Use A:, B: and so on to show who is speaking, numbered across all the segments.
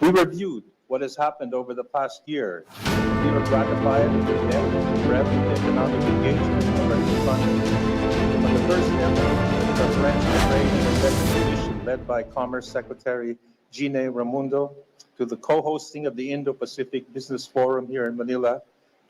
A: We reviewed what has happened over the past year. We were gratified with the depth and breadth of the economic engagement of our two countries. From the first ever preferential trade and investment mission led by Commerce Secretary Gine Ramundo, to the co-hosting of the Indo-Pacific Business Forum here in Manila,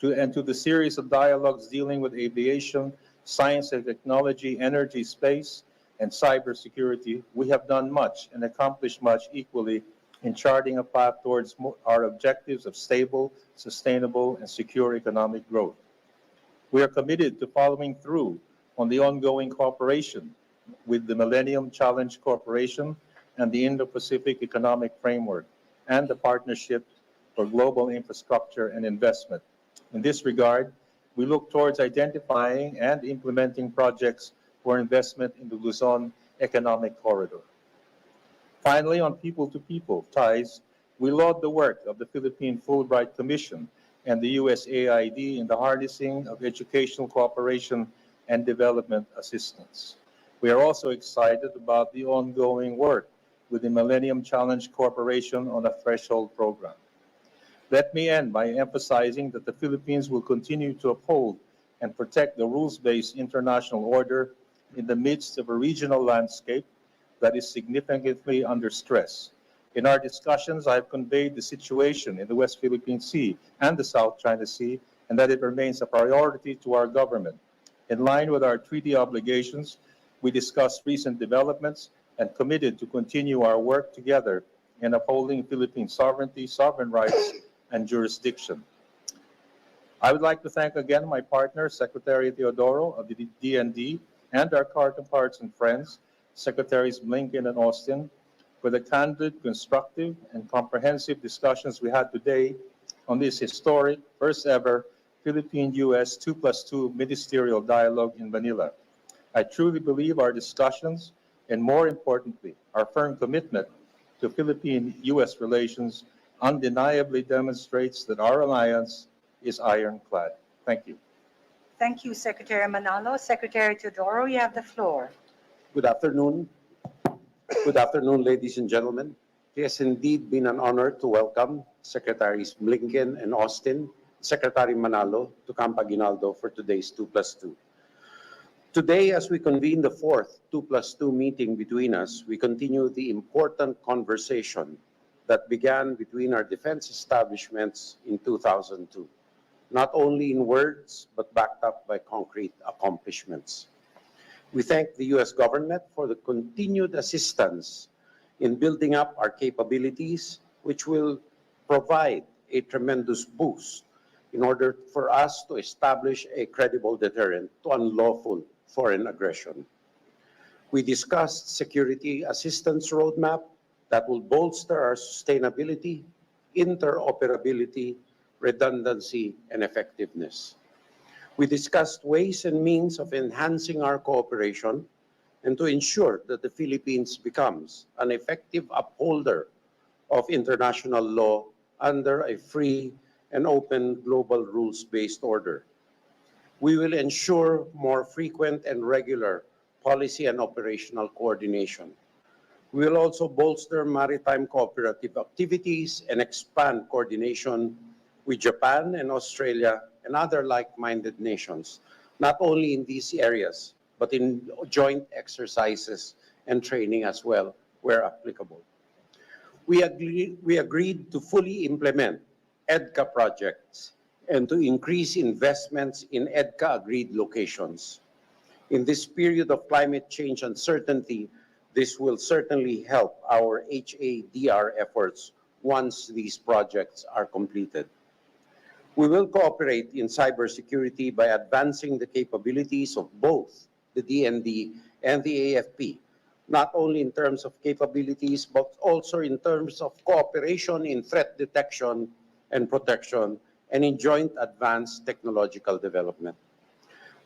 A: and to the series of dialogues dealing with aviation, science and technology, energy, space, and cybersecurity, we have done much and accomplished much equally in charting a path towards our objectives of stable, sustainable, and secure economic growth. We are committed to following through on the ongoing cooperation with the Millennium Challenge Corporation and the Indo-Pacific Economic Framework and the Partnership for Global Infrastructure and Investment. In this regard, we look towards identifying and implementing projects for investment in the Luzon Economic Corridor. Finally, on people-to-people ties, we laud the work of the Philippine Fulbright Commission and the USAID in the harnessing of educational cooperation and development assistance. We are also excited about the ongoing work with the Millennium Challenge Corporation on a threshold program. Let me end by emphasizing that the Philippines will continue to uphold and protect the rules-based international order in the midst of a regional landscape that is significantly under stress. In our discussions, I have conveyed the situation in the West Philippine Sea and the South China Sea, and that it remains a priority to our government. In line with our treaty obligations, we discussed recent developments and committed to continue our work together in upholding Philippine sovereignty, sovereign rights, and jurisdiction. I would like to thank again my partner, Secretary Teodoro of the DND, and our counterparts and friends, Secretaries Blinken and Austin, for the candid, constructive, and comprehensive discussions we had today on this historic, first ever Philippine-U.S. 2+2 ministerial dialogue in Manila. I truly believe our discussions, and more importantly, our firm commitment to Philippine-U.S. relations undeniably demonstrates that our alliance is ironclad. Thank you.
B: Thank you, Secretary Manalo. Secretary Teodoro, you have the floor.
C: Good afternoon. Good afternoon, ladies and gentlemen. It has indeed been an honor to welcome Secretaries Blinken and Austin, Secretary Manalo to Camp Aguinaldo for today's 2+2. Today, as we convene the fourth 2+2 meeting between us, we continue the important conversation that began between our defense establishments in 2002, not only in words, but backed up by concrete accomplishments. We thank the U.S. government for the continued assistance in building up our capabilities, which will provide a tremendous boost in order for us to establish a credible deterrent to unlawful foreign aggression. We discussed security assistance roadmap that will bolster our sustainability, interoperability, redundancy, and effectiveness. We discussed ways and means of enhancing our cooperation and to ensure that the Philippines becomes an effective upholder of international law under a free and open global rules-based order. We will ensure more frequent and regular policy and operational coordination. We will also bolster maritime cooperative activities and expand coordination with Japan and Australia and other like-minded nations, not only in these areas, but in joint exercises and training as well, where applicable. We agreed to fully implement EDCA projects and to increase investments in EDCA-agreed locations. In this period of climate change uncertainty, this will certainly help our HADR efforts once these projects are completed. We will cooperate in cybersecurity by advancing the capabilities of both the DND and the AFP, not only in terms of capabilities, but also in terms of cooperation in threat detection and protection and in joint advanced technological development.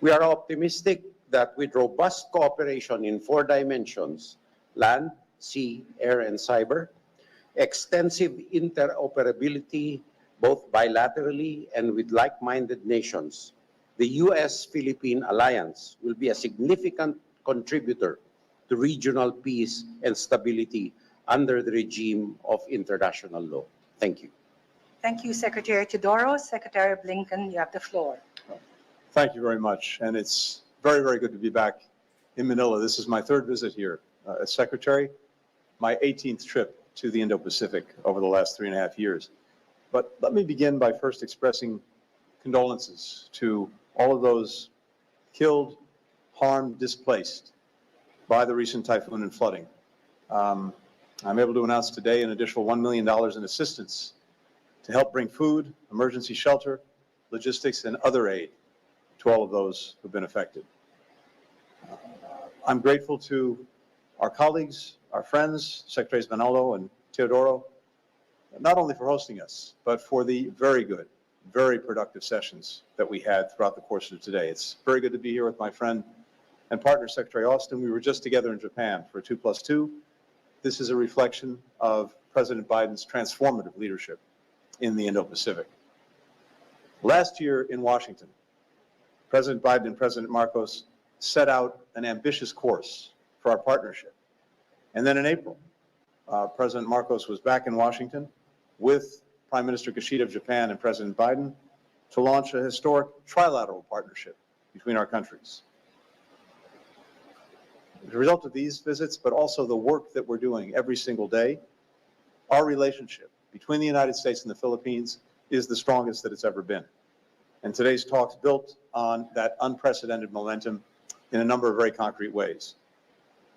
C: We are optimistic that with robust cooperation in 4 dimensions, land, sea, air, and cyber, extensive interoperability both bilaterally and with like-minded nations, the U.S.-Philippine alliance will be a significant contributor to regional peace and stability under the regime of international law. Thank you.
B: Thank you, Secretary Teodoro. Secretary Blinken, you have the floor.
A: Thank you very much. And it's very, very good to be back in Manila. This is my third visit here as Secretary, my 18th trip to the Indo-Pacific over the last 3.5 years. But let me begin by first expressing condolences to all of those killed, harmed, displaced by the recent typhoon and flooding. I'm able to announce today an additional $1 million in assistance to help bring food, emergency shelter, logistics, and other aid to all of those who've been affected. I'm grateful to our colleagues, our friends, Secretaries Manalo and Teodoro, not only for hosting us, but for the very good, very productive sessions that we had throughout the course of today. It's very good to be here with my friend and partner, Secretary Austin. We were just together in Japan for 2+2. This is a reflection of President Biden's transformative leadership in the Indo-Pacific. Last year in Washington, President Biden and President Marcos set out an ambitious course for our partnership. And then in April, President Marcos was back in Washington with Prime Minister Kishida of Japan and President Biden to launch a historic trilateral partnership between our countries. As a result of these visits, but also the work that we're doing every single day, our relationship between the United States and the Philippines is the strongest that it's ever been. And today's talks built on that unprecedented momentum in a number of very concrete ways.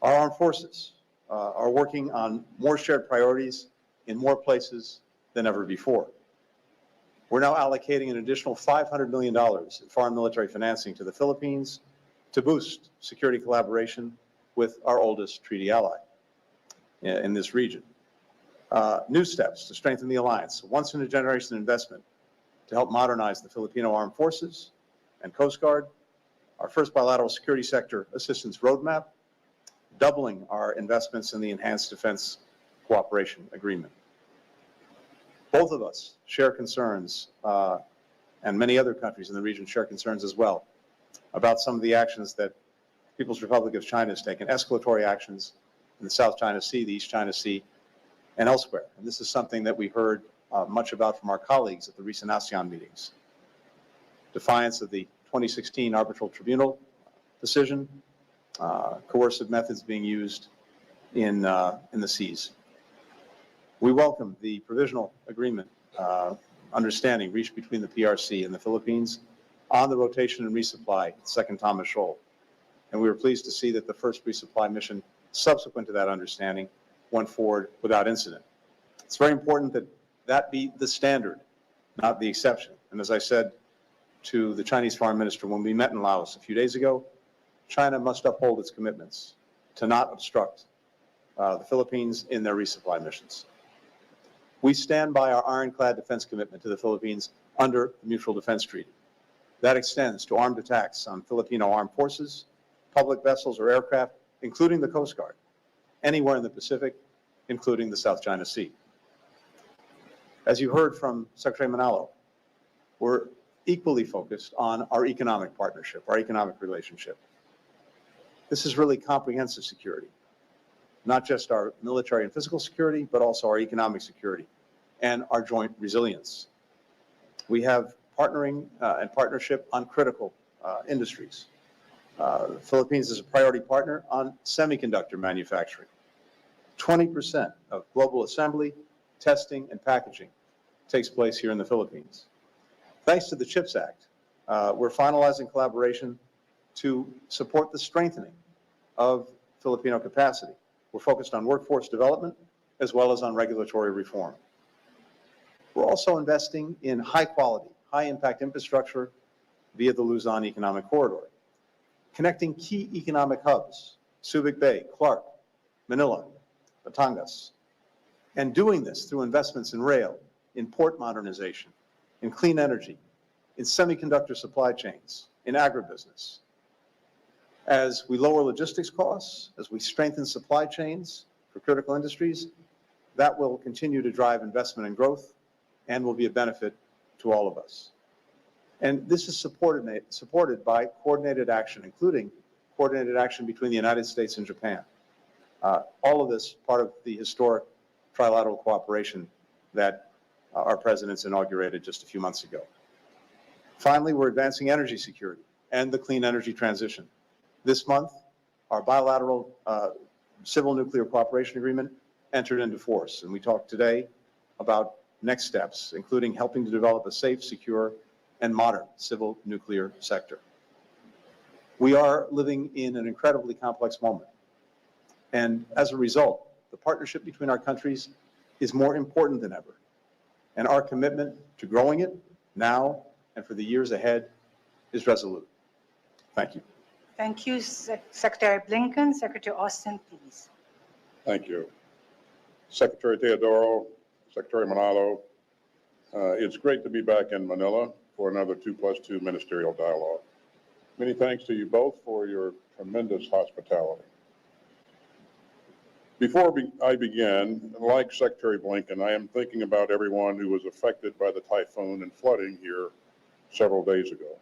A: Our armed forces are working on more shared priorities in more places than ever before. We're now allocating an additional $500 million in foreign military financing to the Philippines to boost security collaboration with our oldest treaty ally in this region. New steps to strengthen the alliance, once-in-a-generation investment to help modernize the Filipino Armed Forces and Coast Guard, our first bilateral security sector assistance roadmap, doubling our investments in the Enhanced Defense Cooperation Agreement. Both of us share concerns, and many other countries in the region share concerns as well, about some of the actions that People's Republic of China has taken, escalatory actions in the South China Sea, the East China Sea, and elsewhere. And this is something that we heard much about from our colleagues at the recent ASEAN meetings. Defiance of the 2016 Arbitral Tribunal decision, coercive methods being used in the seas. We welcome the provisional agreement, understanding reached between the PRC and the Philippines on the rotation and resupply at Second Thomas Shoal. And we were pleased to see that the first resupply mission subsequent to that understanding went forward without incident. It's very important that that be the standard, not the exception. And as I said to the Chinese Foreign Minister when we met in Laos a few days ago, China must uphold its commitments to not obstruct the Philippines in their resupply missions. We stand by our ironclad defense commitment to the Philippines under the Mutual Defense Treaty. That extends to armed attacks on Filipino armed forces, public vessels or aircraft, including the Coast Guard, anywhere in the Pacific, including the South China Sea. As you heard from Secretary Manalo, we're equally focused on our economic partnership, our economic relationship. This is really comprehensive security, not just our military and physical security, but also our economic security and our joint resilience. We have partnering and partnership on critical industries. The Philippines is a priority partner on semiconductor manufacturing. 20% of global assembly, testing, and packaging takes place here in the Philippines. Thanks to the CHIPS Act, we're finalizing collaboration to support the strengthening of Filipino capacity. We're focused on workforce development as well as on regulatory reform. We're also investing in high-quality, high-impact infrastructure via the Luzon Economic Corridor, connecting key economic hubs, Subic Bay, Clark, Manila, Batangas, and doing this through investments in rail, in port modernization, in clean energy, in semiconductor supply chains, in agribusiness. As we lower logistics costs, as we strengthen supply chains for critical industries, that will continue to drive investment and growth and will be a benefit to all of us. And this is supported by coordinated action, including coordinated action between the United States and Japan. All of this part of the historic trilateral cooperation that our presidents inaugurated just a few months ago. Finally, we're advancing energy security and the clean energy transition. This month, our bilateral civil nuclear cooperation agreement entered into force, and we talked today about next steps, including helping to develop a safe, secure, and modern civil nuclear sector. We are living in an incredibly complex moment, and as a result, the partnership between our countries is more important than ever, and our commitment to growing it now and for the years ahead is resolute. Thank you.
B: Thank you, Secretary Blinken. Secretary Austin, please.
D: Thank you. Secretary Teodoro, Secretary Manalo, it's great to be back in Manila for another 2+2 ministerial dialogue. Many thanks to you both for your tremendous hospitality. Before I begin, like Secretary Blinken, I am thinking about everyone who was affected by the typhoon and flooding here several days ago.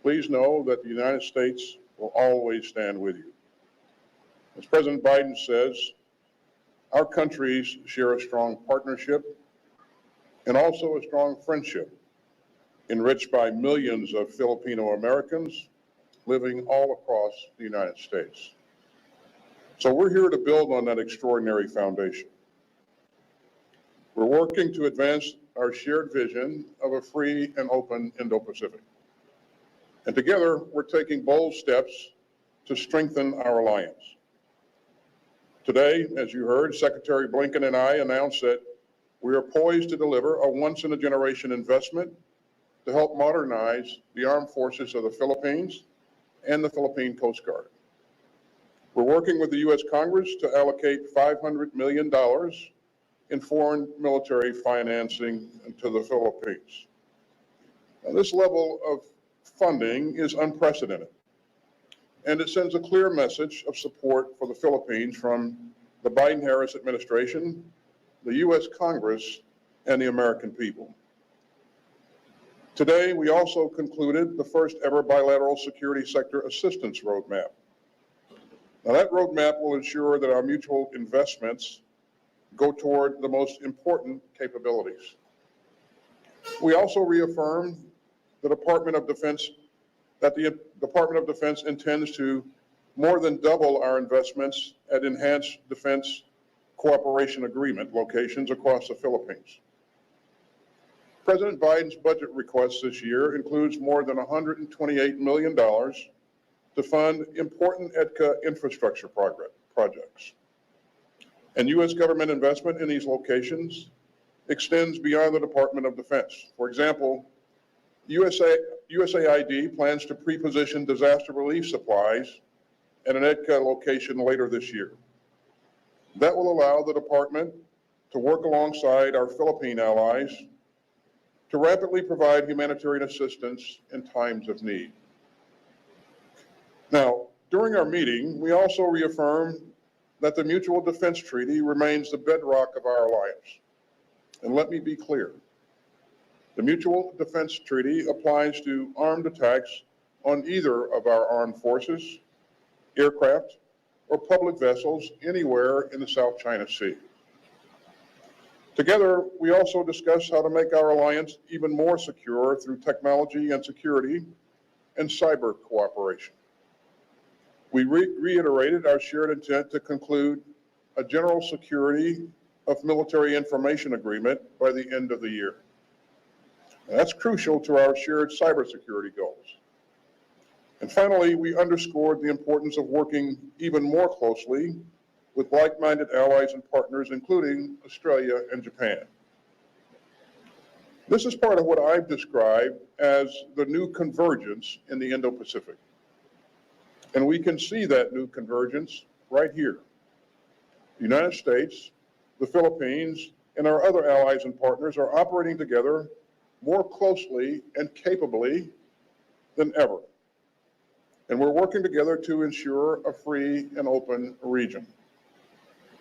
D: Please know that the United States will always stand with you. As President Biden says, our countries share a strong partnership and also a strong friendship, enriched by millions of Filipino Americans living all across the United States. So we're here to build on that extraordinary foundation. We're working to advance our shared vision of a free and open Indo-Pacific. And together, we're taking bold steps to strengthen our alliance. Today, as you heard, Secretary Blinken and I announced that we are poised to deliver a once-in-a-generation investment to help modernize the armed forces of the Philippines and the Philippine Coast Guard. We're working with the U.S. Congress to allocate $500 million in foreign military financing to the Philippines. Now, this level of funding is unprecedented, and it sends a clear message of support for the Philippines from the Biden-Harris administration, the U.S. Congress, and the American people. Today, we also concluded the first ever bilateral security sector assistance roadmap. Now, that roadmap will ensure that our mutual investments go toward the most important capabilities. We also reaffirmed the Department of Defense that the Department of Defense intends to more than double our investments at enhanced defense cooperation agreement locations across the Philippines. President Biden's budget request this year includes more than $128 million to fund important EDCA infrastructure projects. And U.S. government investment in these locations extends beyond the Department of Defense. For example, USAID plans to pre-position disaster relief supplies at an EDCA location later this year. That will allow the department to work alongside our Philippine allies to rapidly provide humanitarian assistance in times of need. Now, during our meeting, we also reaffirmed that the Mutual Defense Treaty remains the bedrock of our alliance. And let me be clear. The Mutual Defense Treaty applies to armed attacks on either of our armed forces, aircraft, or public vessels anywhere in the South China Sea. Together, we also discussed how to make our alliance even more secure through technology and security and cyber cooperation. We reiterated our shared intent to conclude a general security of military information agreement by the end of the year. And that's crucial to our shared cybersecurity goals. And finally, we underscored the importance of working even more closely with like-minded allies and partners, including Australia and Japan. This is part of what I've described as the new convergence in the Indo-Pacific. And we can see that new convergence right here. The United States, the Philippines, and our other allies and partners are operating together more closely and capably than ever. And we're working together to ensure a free and open region.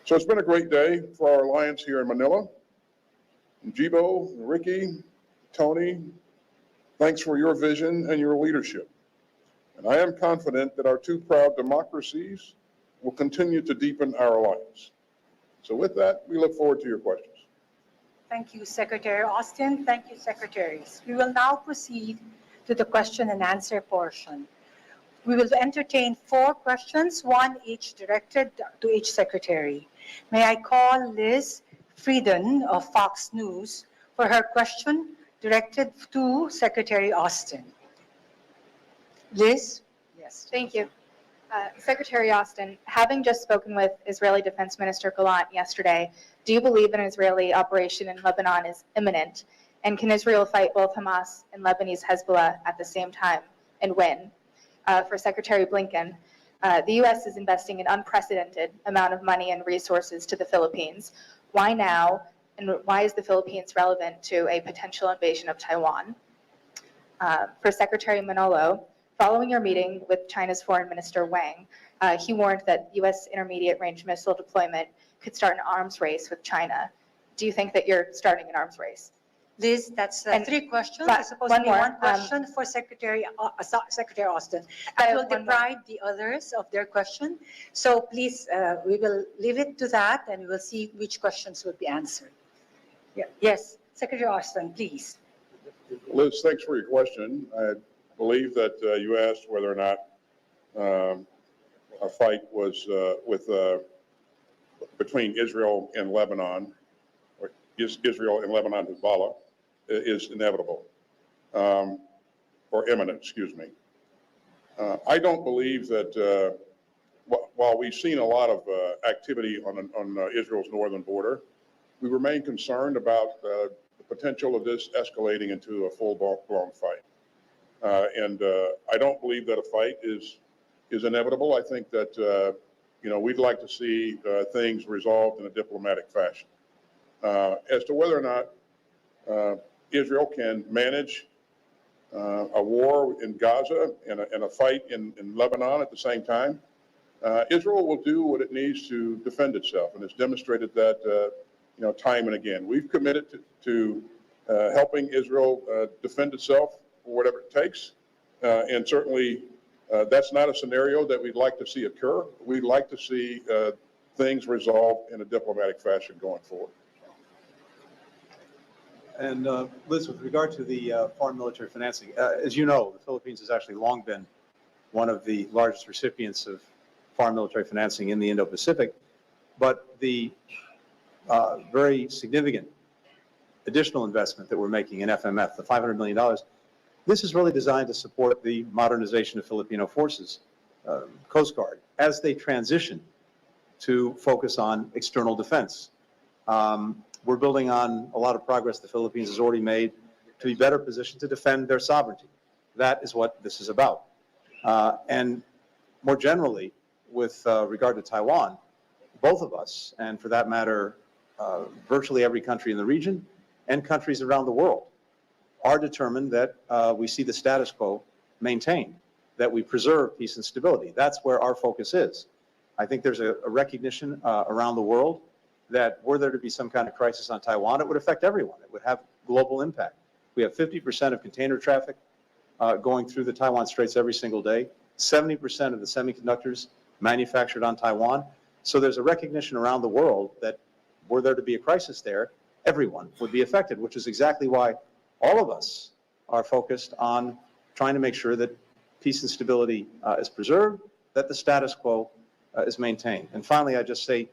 D: So it's been a great day for our alliance here in Manila. Jibo, Ricky, Tony, thanks for your vision and your leadership. And I am confident that our two proud democracies will continue to deepen our alliance. So with that, we look forward to your questions.
B: Thank you, Secretary Austin. Thank you, Secretaries. We will now proceed to the question and answer portion. We will entertain 4 questions, one each directed to each secretary. May I call Liz Frieden of Fox News for her question directed to Secretary Austin. Liz? Yes.
E: Thank you. Secretary Austin, having just spoken with Israeli Defense Minister Gallant yesterday, do you believe an Israeli operation in Lebanon is imminent? And can Israel fight both Hamas and Lebanese Hezbollah at the same time and win? For Secretary Blinken, the U.S. is investing an unprecedented amount of money and resources to the Philippines. Why now? And why is the Philippines relevant to a potential invasion of Taiwan? For Secretary Manolo, following your meeting with China's Foreign Minister Wang, he warned that U.S. intermediate range missile deployment could start an arms race with China. Do you think that you're starting an arms race?
B: Liz, that's
E: And
B: 3 questions.
E: but
B: It's supposed
E: one
B: to be
E: more,
B: one question for Secretary Austin.
E: I
B: I
E: have
B: will
E: one more.
B: deprive the others of their question. So please, we will leave it to that and we will see which questions will be answered. Yeah. Yes, Secretary Austin, please.
D: Liz, thanks for your question. I believe that you asked whether or not a fight was between Israel and Lebanon, or Israel and Lebanon Hezbollah, is inevitable, or imminent, excuse me. I don't believe that while we've seen a lot of activity on Israel's northern border, we remain concerned about the potential of this escalating into a full-blown fight. And I don't believe that a fight is inevitable. I think that, we'd like to see things resolved in a diplomatic fashion. As to whether or not Israel can manage a war in Gaza and a fight in Lebanon at the same time, Israel will do what it needs to defend itself, and it's demonstrated that time and again. We've committed to helping Israel defend itself for whatever it takes, and certainly that's not a scenario that we'd like to see occur. We'd like to see things resolved in a diplomatic fashion going forward.
F: And Liz, with regard to the foreign military financing, as you know, the Philippines has actually long been one of the largest recipients of foreign military financing in the Indo-Pacific, but the very significant additional investment that we're making in FMF, the $500 million, this is really designed to support the modernization of Filipino forces, Coast Guard, as they transition to focus on external defense. We're building on a lot of progress the Philippines has already made to be better positioned to defend their sovereignty. That is what this is about. And more generally, with regard to Taiwan, both of us, and for that matter, virtually every country in the region and countries around the world, are determined that we see the status quo maintained, that we preserve peace and stability. That's where our focus is. I think there's a recognition around the world that were there to be some kind of crisis on Taiwan, it would affect everyone. It would have global impact. We have 50% of container traffic going through the Taiwan Straits every single day, 70% of the semiconductors manufactured on Taiwan. So there's a recognition around the world that were there to be a crisis there, everyone would be affected, which is exactly why all of us are focused on trying to make sure that peace and stability is preserved, that the status quo is maintained. And finally, I just say,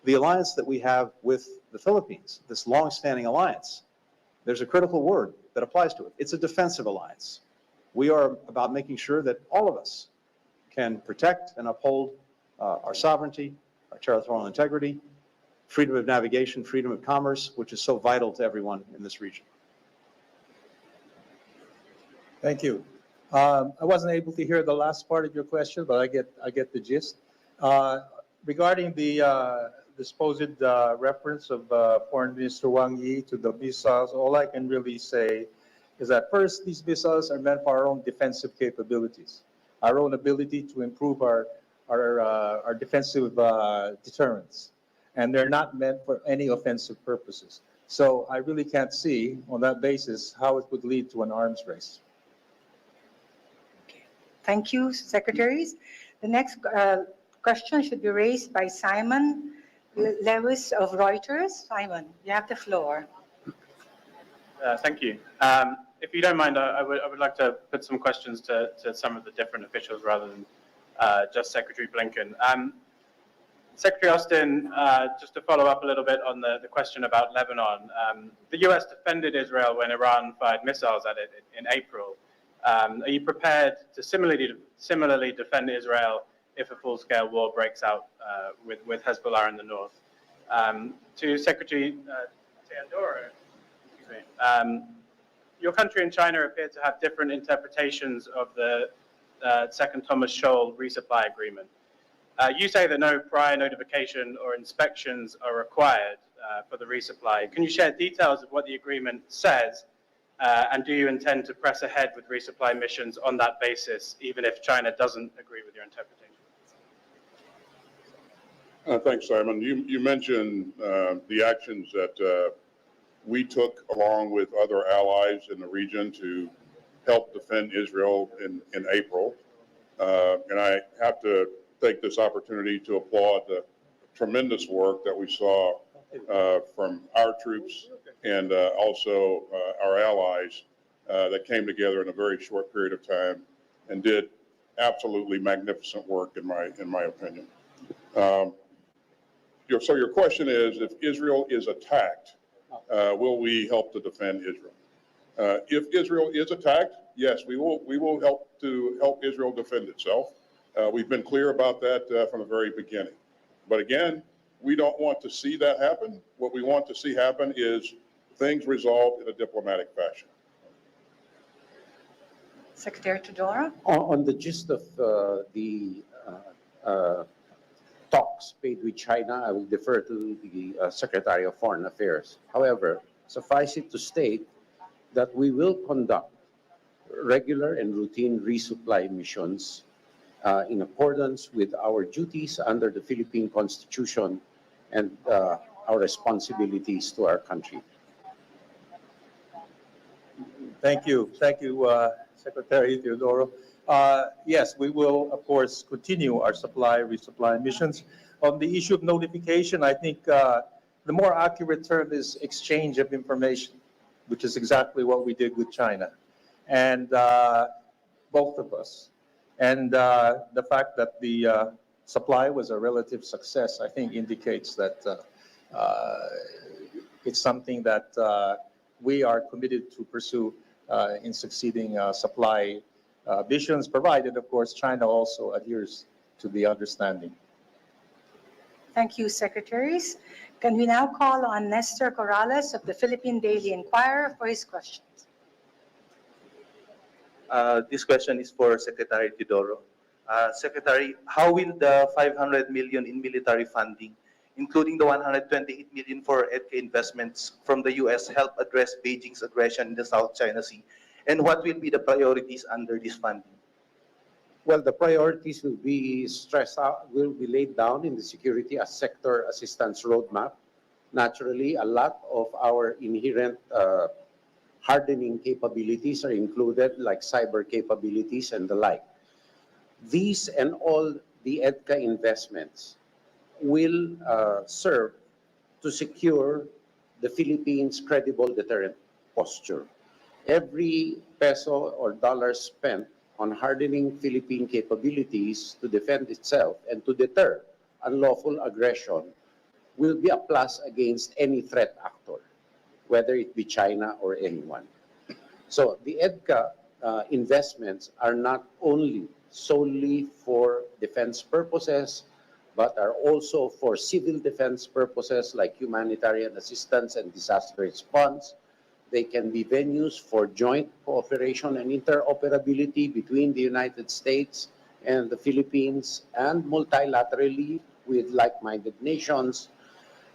F: the alliance that we have with the Philippines, this long-standing alliance, there's a critical word that applies to it. It's a defensive alliance. We are about making sure that all of us can protect and uphold our sovereignty, our territorial integrity, freedom of navigation, freedom of commerce, which is so vital to everyone in this region.
A: Thank you. I wasn't able to hear the last part of your question, but I get the gist. Regarding the supposed reference of Foreign Minister Wang Yi to the missiles, all I can really say is that first, these missiles are meant for our own defensive capabilities, our own ability to improve our defensive deterrence, and they're not meant for any offensive purposes. So I really can't see, on that basis, how it would lead to an arms race.
B: Thank you, Secretaries. The next question should be raised by Simon Lewis of Reuters. Simon, you have the floor.
G: Thank you. If you don't mind, I would like to put some questions to some of the different officials rather than just Secretary Blinken. Secretary Austin, just to follow up a little bit on the question about Lebanon, the U.S. defended Israel when Iran fired missiles at it in April. Are you prepared to similarly defend Israel if a full-scale war breaks out with Hezbollah in the north? To Secretary Teodoro, your country and China appear to have different interpretations of the Second Thomas Shoal resupply agreement. You say that no prior notification or inspections are required for the resupply. Can you share details of what the agreement says? And do you intend to press ahead with resupply missions on that basis, even if China doesn't agree with your interpretation?
D: Thanks, Simon. You mentioned the actions that we took along with other allies in the region to help defend Israel in April. And I have to take this opportunity to applaud the tremendous work that we saw from our troops and also our allies that came together in a very short period of time and did absolutely magnificent work, in my opinion. So your question is, if Israel is attacked, will we help to defend Israel? If Israel is attacked, yes, we will help Israel defend itself. We've been clear about that from the very beginning. But again, we don't want to see that happen. What we want to see happen is things resolved in a diplomatic fashion.
B: Secretary Teodoro.
C: On the gist of the talks made with China, I will defer to the Secretary of Foreign Affairs. However, suffice it to state that we will conduct regular and routine resupply missions in accordance with our duties under the Philippine Constitution and our responsibilities to our country.
A: Thank you, Secretary Teodoro. Yes, we will, of course, continue our resupply missions. On the issue of notification, I think the more accurate term is exchange of information, which is exactly what we did with China. And both of us. And the fact that the supply was a relative success, I think, indicates that it's something that we are committed to pursue in succeeding supply missions, provided, of course, China also adheres to the understanding.
B: Thank you, Secretaries. Can we now call on Nestor Corrales of the Philippine Daily Inquirer for his questions?
H: This question is for Secretary Teodoro. Secretary, how will the 500 million in military funding, including the 128 million for EDCA investments from the U.S., help address Beijing's aggression in the South China Sea? And what will be the priorities under this funding?
C: Well, the priorities will be laid down in the security sector assistance roadmap. Naturally, a lot of our inherent hardening capabilities are included, like cyber capabilities and the like. These and all the EDCA investments will serve to secure the Philippines' credible deterrent posture. Every peso or dollar spent on hardening Philippine capabilities to defend itself and to deter unlawful aggression will be a plus against any threat actor, whether it be China or anyone. So the EDCA investments are not only solely for defense purposes, but are also for civil defense purposes like humanitarian assistance and disaster response. They can be venues for joint cooperation and interoperability between the United States and the Philippines, and multilaterally with like-minded nations.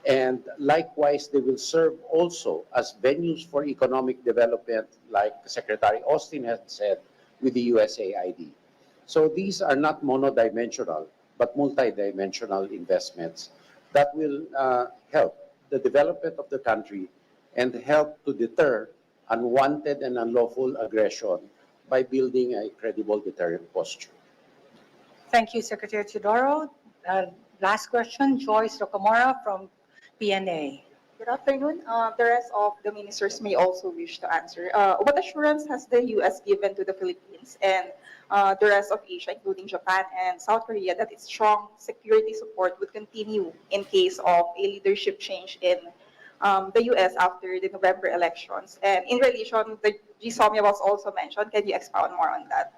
C: And likewise, they will serve also as venues for economic development, like Secretary Austin had said, with the USAID. So these are not monodimensional, but multidimensional investments that will help the development of the country and help to deter unwanted and unlawful aggression by building a credible deterrent posture.
B: Thank you, Secretary Teodoro. last question, Joyce Rocamora from PNA.
I: Good afternoon. The rest of the ministers may also wish to answer. What assurance has the U.S. given to the Philippines and the rest of Asia, including Japan and South Korea, that its strong security support would continue in case of a leadership change in the U.S. after the November elections? And in relation, the GSOMIA was also mentioned. Can you expound more on that?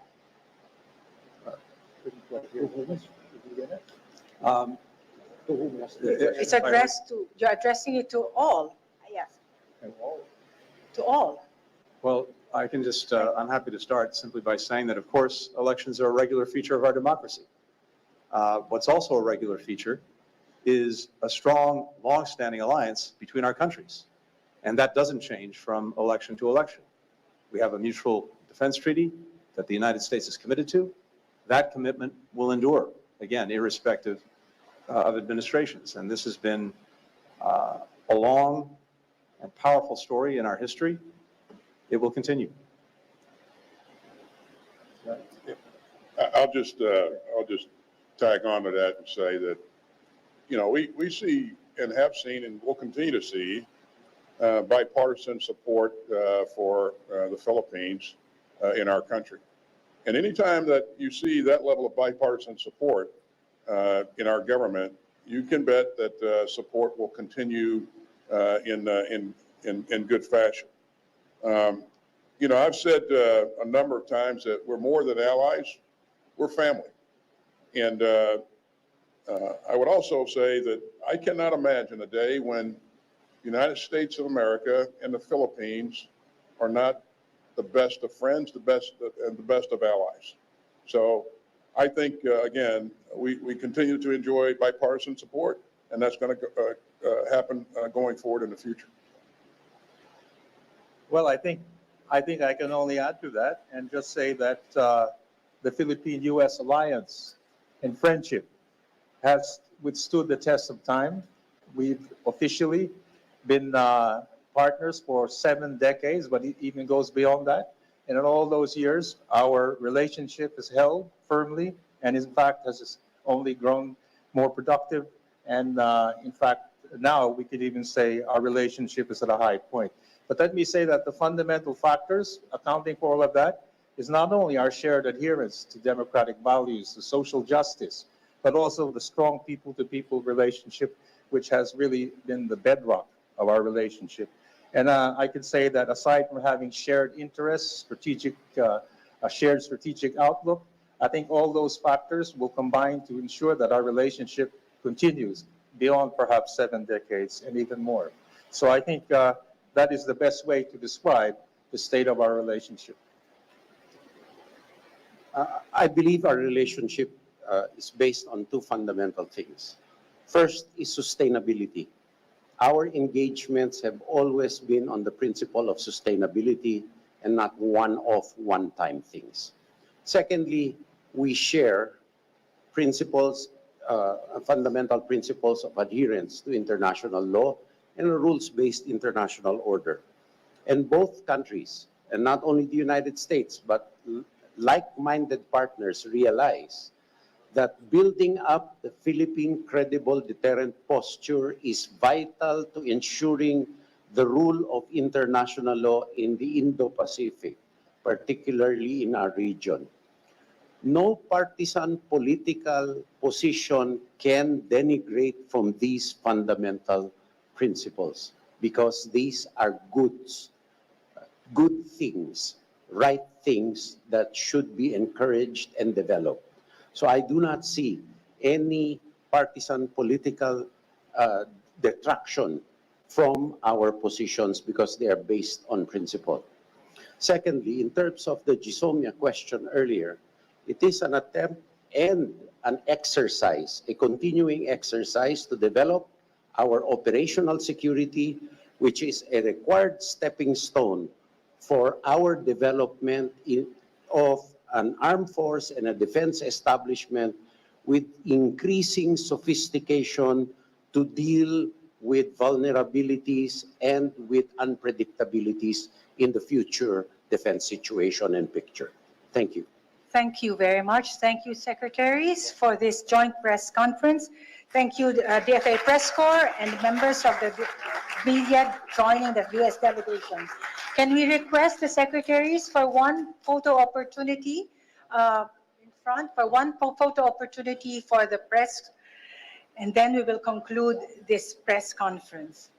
B: It's addressed to, you're addressing it to all,
I: Yes.
B: to all.
F: Well, I can just, I'm happy to start simply by saying that, of course, elections are a regular feature of our democracy. What's also a regular feature is a strong, long-standing alliance between our countries. And that doesn't change from election to election. We have a mutual defense treaty that the United States is committed to. That commitment will endure, again, irrespective of administrations. And this has been a long and powerful story in our history. It will continue.
D: I'll just tag on to that and say that, you know, we see and have seen and will continue to see bipartisan support for the Philippines in our country. And anytime that you see that level of bipartisan support in our government, you can bet that support will continue in good fashion. You know, I've said a number of times that we're more than allies, we're family. And I would also say that I cannot imagine a day when the United States of America and the Philippines are not the best of friends, the best of allies. So I think, again, we continue to enjoy bipartisan support, and that's going to happen going forward in the future.
A: Well, I think I can only add to that and just say that the Philippine-U.S. alliance and friendship has withstood the test of time. We've officially been partners for 7 decades, but it even goes beyond that. And in all those years, our relationship is held firmly, and in fact has only grown more productive. And in fact, now we could even say our relationship is at a high point. But let me say that the fundamental factors accounting for all of that is not only our shared adherence to democratic values, to social justice, but also the strong people-to-people relationship, which has really been the bedrock of our relationship. And I can say that aside from having shared interests, a shared strategic outlook, I think all those factors will combine to ensure that our relationship continues beyond perhaps 7 decades and even more. So I think that is the best way to describe the state of our relationship.
C: I believe our relationship is based on 2 fundamental things. First is sustainability. Our engagements have always been on the principle of sustainability and not one-off, one-time things. Secondly, we share principles, fundamental principles of adherence to international law and a rules-based international order. And both countries, and not only the United States, but like-minded partners realize that building up the Philippine credible deterrent posture is vital to ensuring the rule of international law in the Indo-Pacific, particularly in our region. No partisan political position can denigrate from these fundamental principles because these are good things, right things that should be encouraged and developed. So I do not see any partisan political detraction from our positions because they are based on principle. Secondly, in terms of the GSOMIA question earlier, it is an attempt and an exercise, a continuing exercise to develop our operational security, which is a required stepping stone for our development of an armed force and a defense establishment with increasing sophistication to deal with vulnerabilities and with unpredictabilities in the future defense situation and picture. Thank you.
B: Thank you very much. Thank you, secretaries, for this joint press conference. Thank you, DFA Press Corps and members of the media joining the U.S. delegation. Can we request the secretaries for one photo opportunity in front, for one photo opportunity for the press, and then we will conclude this press conference.